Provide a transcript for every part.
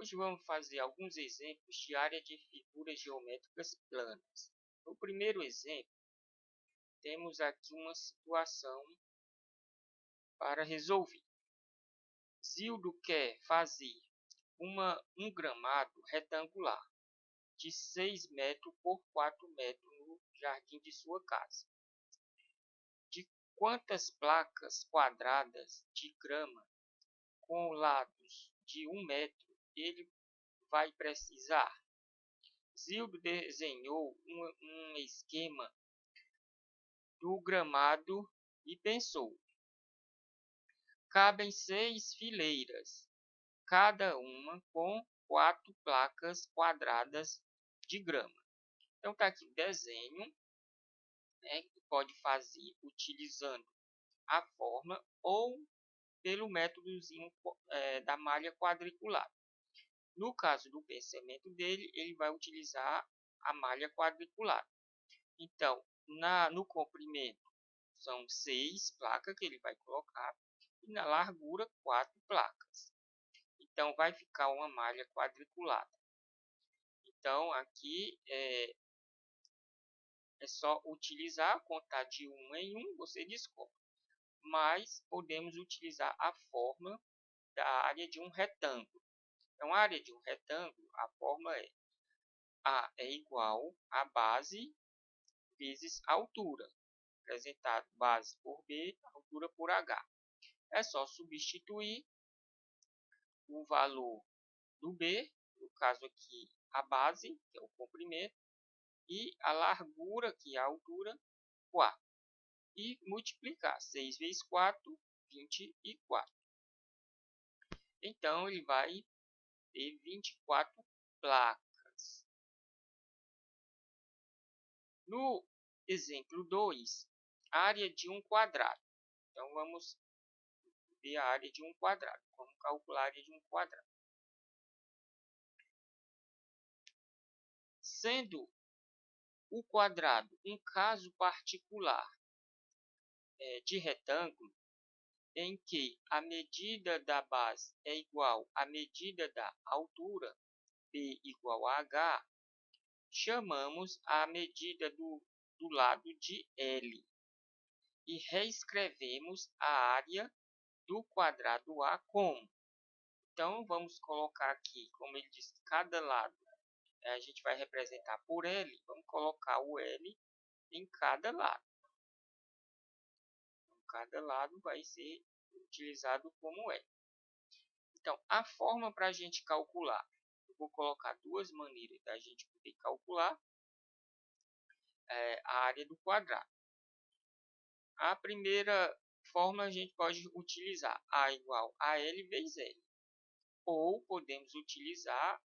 Hoje vamos fazer alguns exemplos de área de figuras geométricas planas. No primeiro exemplo, temos aqui uma situação para resolver. Zildo quer fazer um gramado retangular de 6 metros por 4 metros no jardim de sua casa. De quantas placas quadradas de grama com lados de 1 metro ele vai precisar? Zildo desenhou um esquema do gramado e pensou: cabem 6 fileiras, cada uma com 4 placas quadradas de grama. Então está aqui o desenho, né, que pode fazer utilizando a forma ou pelo métodozinho da malha quadriculada. No caso do pensamento dele, ele vai utilizar a malha quadriculada. Então, no comprimento, são 6 placas que ele vai colocar e na largura 4 placas. Então, vai ficar uma malha quadriculada. Então, aqui é só utilizar, contar de 1 em 1, você descobre. Mas podemos utilizar a forma da área de um retângulo. Então, a área de um retângulo, a forma é A é igual a base vezes a altura, representado base por B, altura por H. É só substituir o valor do B, no caso aqui a base, que é o comprimento, e a largura, que é a altura, 4. E multiplicar 6 vezes 4, 24. Então, ele vai ter 24 placas. No exemplo 2, área de um quadrado. Então, vamos ver a área de um quadrado. Como calcular a área de um quadrado? Sendo o quadrado um caso particular de retângulo, em que a medida da base é igual à medida da altura, B igual a H, chamamos a medida do lado de L e reescrevemos a área do quadrado A como. Então, vamos colocar aqui, como ele disse, cada lado a gente vai representar por L, vamos colocar o L em cada lado. Então, cada lado vai ser utilizado como L. Então, a forma para a gente calcular, eu vou colocar duas maneiras da gente poder calcular a área do quadrado. A primeira forma a gente pode utilizar A igual a L vezes L. Ou podemos utilizar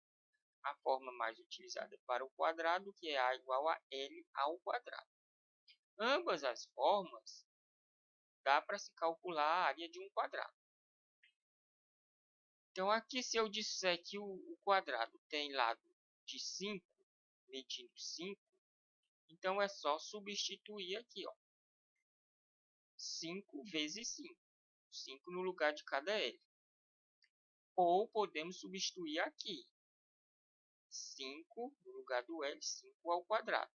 a forma mais utilizada para o quadrado, que é A igual a L ao quadrado. Ambas as formas dá para se calcular a área de um quadrado. Então, aqui se eu disser que o quadrado tem lado de 5, medindo 5, então é só substituir aqui, ó, 5 vezes 5. 5 no lugar de cada L. Ou podemos substituir aqui, 5 no lugar do L, 5 ao quadrado.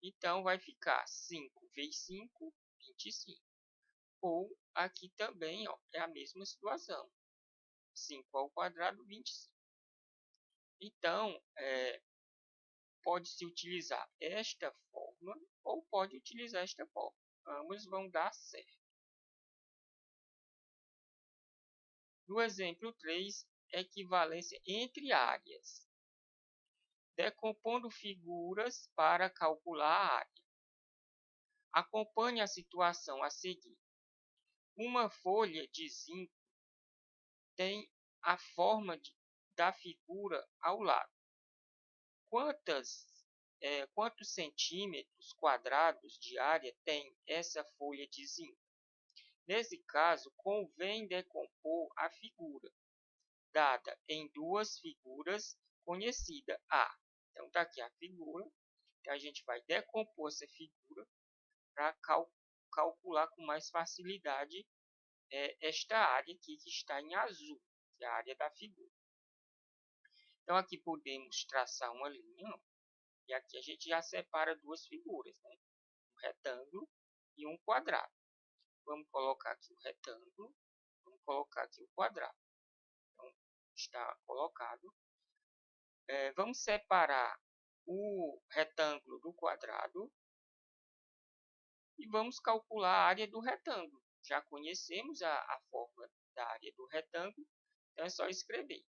Então, vai ficar 5 vezes 5, 25. Ou aqui também, ó, é a mesma situação. 5 ao quadrado, 25. Então, pode-se utilizar esta forma ou pode utilizar esta forma. Ambas vão dar certo. No exemplo 3, equivalência entre áreas. Decompondo figuras para calcular a área. Acompanhe a situação a seguir. Uma folha de zinco tem a forma da figura ao lado. Quantos centímetros quadrados de área tem essa folha de zinco? Nesse caso, convém decompor a figura, dada em duas figuras conhecidas. Então, está aqui a figura, que a gente vai decompor essa figura para calcular com mais facilidade esta área aqui que está em azul, que é a área da figura. Então, aqui podemos traçar uma linha, ó, e aqui a gente já separa duas figuras, né? Um retângulo e um quadrado. Vamos colocar aqui o retângulo, vamos colocar aqui o quadrado. Então, está colocado. Vamos separar o retângulo do quadrado e vamos calcular a área do retângulo. Já conhecemos a forma da área do retângulo, então é só escrever.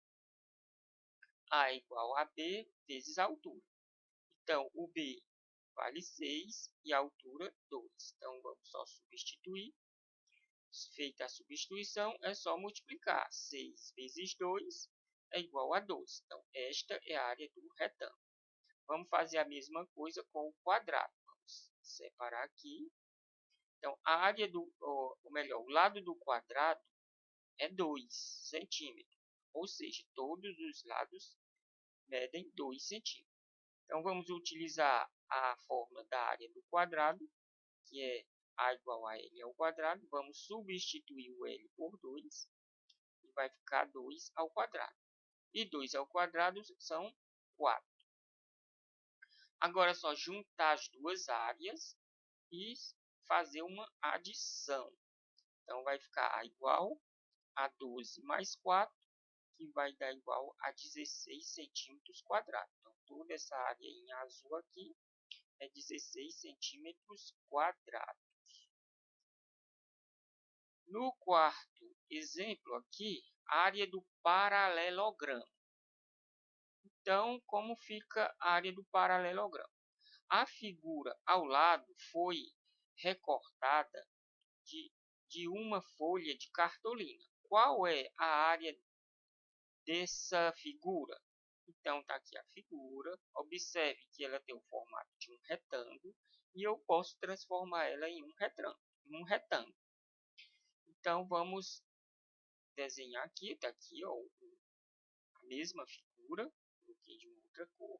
A é igual a B vezes a altura. Então, o B vale 6 e a altura 2. Então, vamos só substituir. Feita a substituição, é só multiplicar. 6 vezes 2 é igual a 12. Então, esta é a área do retângulo. Vamos fazer a mesma coisa com o quadrado. Vamos separar aqui. Então, a área o lado do quadrado é 2 centímetros. Ou seja, todos os lados medem 2 centímetros. Então, vamos utilizar a fórmula da área do quadrado, que é A igual a L ao quadrado. Vamos substituir o L por 2 e vai ficar 2 ao quadrado. E 2 ao quadrado são 4. Agora é só juntar as duas áreas e fazer uma adição. Então, vai ficar A igual a 12 mais 4, que vai dar igual a 16 centímetros quadrados. Então, toda essa área em azul aqui é 16 centímetros quadrados. No quarto exemplo aqui, a área do paralelogramo. Então, como fica a área do paralelogramo? A figura ao lado foi recortada de uma folha de cartolina. Qual é a área dessa figura? Então, está aqui a figura. Observe que ela tem o formato de um retângulo e eu posso transformar ela em um retângulo. Então, vamos desenhar aqui. Está aqui ó, a mesma figura, coloquei de uma outra cor.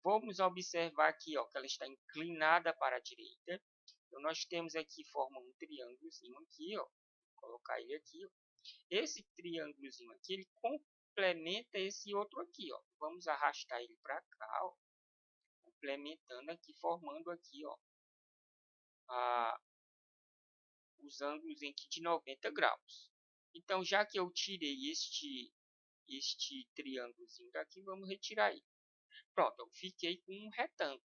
Vamos observar aqui ó, que ela está inclinada para a direita. Então, nós temos aqui, forma um triângulozinho aqui, ó. Vou colocar ele aqui, ó. Esse triângulozinho aqui, ele complementa esse outro aqui, ó. Vamos arrastar ele para cá, ó. Complementando aqui, formando aqui, ó, os ângulos aqui de 90 graus. Então, já que eu tirei este triângulozinho daqui, vamos retirar ele. Pronto, eu fiquei com um retângulo.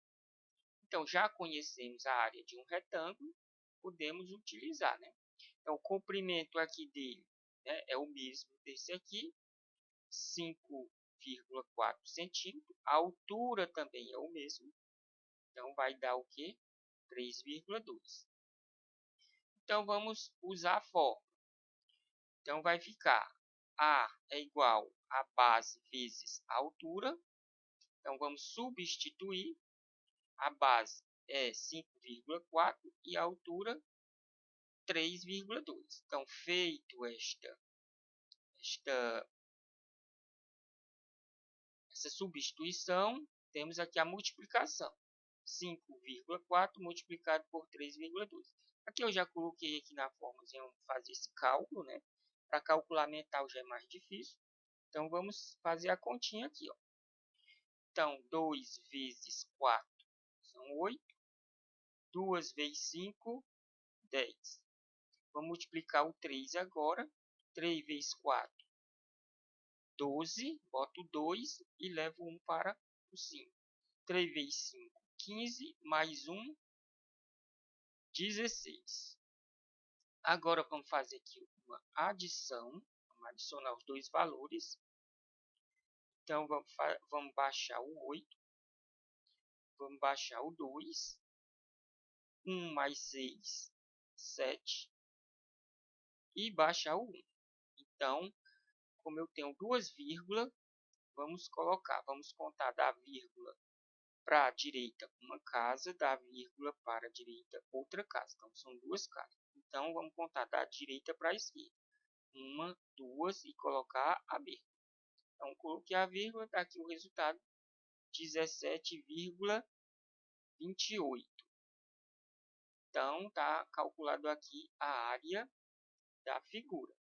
Então, já conhecemos a área de um retângulo, podemos utilizar, né? Então, o comprimento aqui dele, né, é o mesmo desse aqui, 5,4 centímetros. A altura também é o mesmo. Então, vai dar o quê? 3,2. Então, vamos usar a fórmula. Então, vai ficar A é igual a base vezes a altura. Então, vamos substituir. A base é 5,4 e a altura 3,2. Então, feito essa substituição, temos aqui a multiplicação. 5,4 multiplicado por 3,2. Aqui eu já coloquei aqui na forma, vamos fazer esse cálculo, né? Para calcular mental já é mais difícil. Então, vamos fazer a continha aqui, ó. Então, 2 vezes 4 são 8. 2 vezes 5, 10. Vamos multiplicar o 3 agora. 3 vezes 4, 12. Boto 2 e levo 1 para o 5. 3 vezes 5, 15. Mais 1, 16. Agora, vamos fazer aqui uma adição. Vamos adicionar os dois valores. Então, vamos baixar o 8. Vamos baixar o 2. 1 mais 6, 7. E baixar o 1. Então, como eu tenho duas vírgulas, vamos contar da vírgula para a direita uma casa, da vírgula para a direita outra casa. Então, são duas casas. Então, vamos contar da direita para a esquerda. 1, 2 e colocar a vírgula. Então, coloquei a vírgula, está aqui o resultado, 17,28. Então, está calculado aqui a área da figura.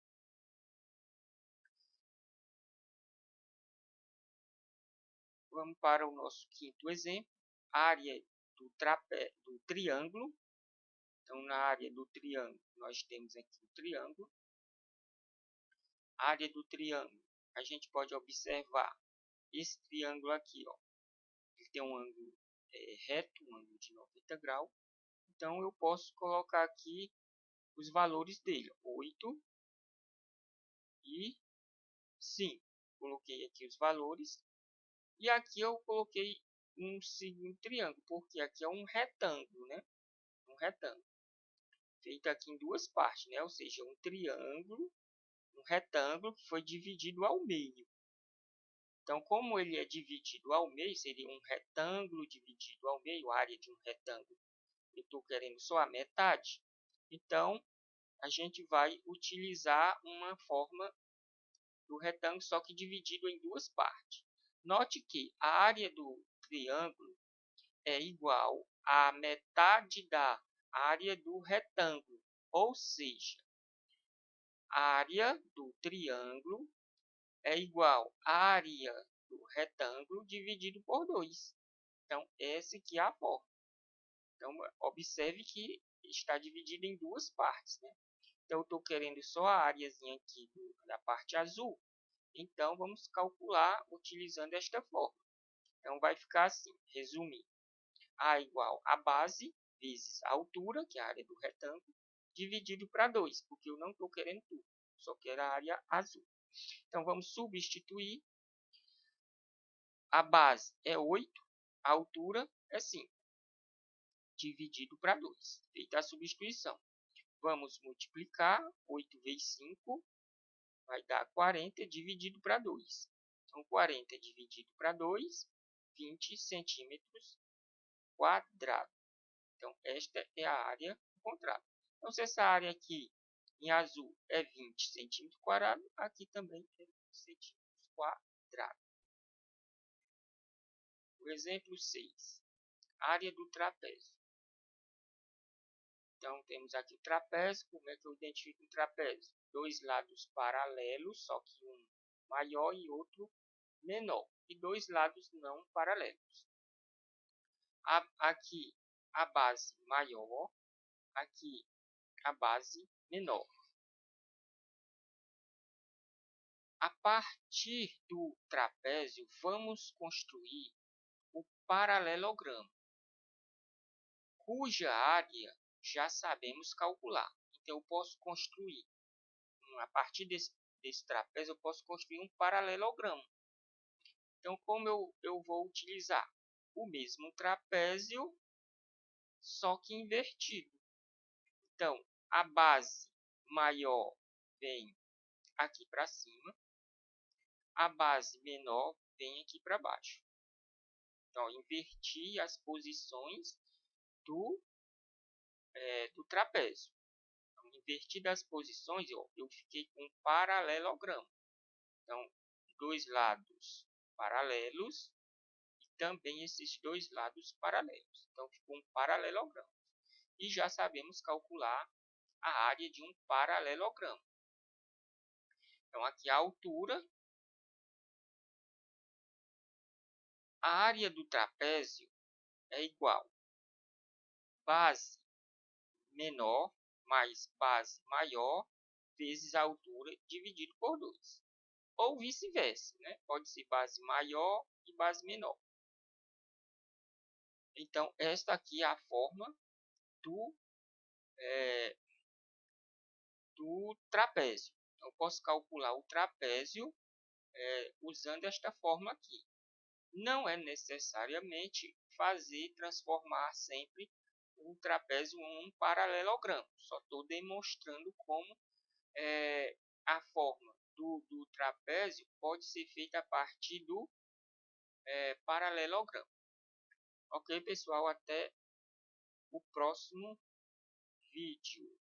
vamos para o nosso quinto exemplo, área do triângulo. Então, na área do triângulo, nós temos aqui o triângulo. A área do triângulo, a gente pode observar esse triângulo aqui, ó. Ele tem um ângulo reto, um ângulo de 90 graus. Então, eu posso colocar aqui os valores dele, 8 e 5. Coloquei aqui os valores. E aqui eu coloquei um segundo triângulo, porque aqui é um retângulo, né? Um retângulo. Feito aqui em duas partes, né? Ou seja, um triângulo, um retângulo que foi dividido ao meio. Então, como ele é dividido ao meio, seria um retângulo dividido ao meio, a área de um retângulo. Eu estou querendo só a metade. Então, a gente vai utilizar uma forma do retângulo, só que dividido em duas partes. Note que a área do triângulo é igual à metade da área do retângulo, ou seja, a área do triângulo é igual à área do retângulo dividido por 2. Então, essa aqui é a forma. Então, observe que está dividido em duas partes, né? Então, eu estou querendo só a áreazinha aqui da parte azul. Então, vamos calcular utilizando esta forma. Então, vai ficar assim, resumindo. A igual a base vezes a altura, que é a área do retângulo, dividido para 2, porque eu não estou querendo tudo, só quero a área azul. Então, vamos substituir. A base é 8, a altura é 5, dividido para 2. Feita a substituição. Vamos multiplicar 8 vezes 5, vai dar 40 dividido para 2. Então, 40 dividido para 2, 20 centímetros quadrados. Então, esta é a área encontrada. Então, se essa área aqui em azul é 20 centímetros quadrados, aqui também é 20 centímetros quadrados. O exemplo 6. Área do trapézio. Então, temos aqui o trapézio. Como é que eu identifico um trapézio? Dois lados paralelos, só que um maior e outro menor. E dois lados não paralelos. Aqui a base maior, aqui a base menor. A partir do trapézio, vamos construir o paralelogramo, cuja área já sabemos calcular. Então, eu posso construir, a partir desse trapézio, eu posso construir um paralelogramo. Então, como eu vou utilizar o mesmo trapézio, só que invertido. Então, a base maior vem aqui para cima, a base menor vem aqui para baixo. Então, inverti as posições do trapézio. Então, invertidas as posições, eu fiquei com um paralelogramo. Então, dois lados paralelos e também esses dois lados paralelos. Então, ficou um paralelogramo. E já sabemos calcular a área de um paralelogramo. Então, aqui a altura. A área do trapézio é igual base menor mais base maior vezes a altura dividido por 2. Ou vice-versa, né? Pode ser base maior e base menor. Então, esta aqui é a forma do trapézio. Eu posso calcular o trapézio usando esta forma aqui. Não é necessariamente transformar sempre o trapézio em um paralelogramo. Só estou demonstrando como a forma do trapézio pode ser feita a partir do paralelogramo. Ok, pessoal? Até o próximo vídeo.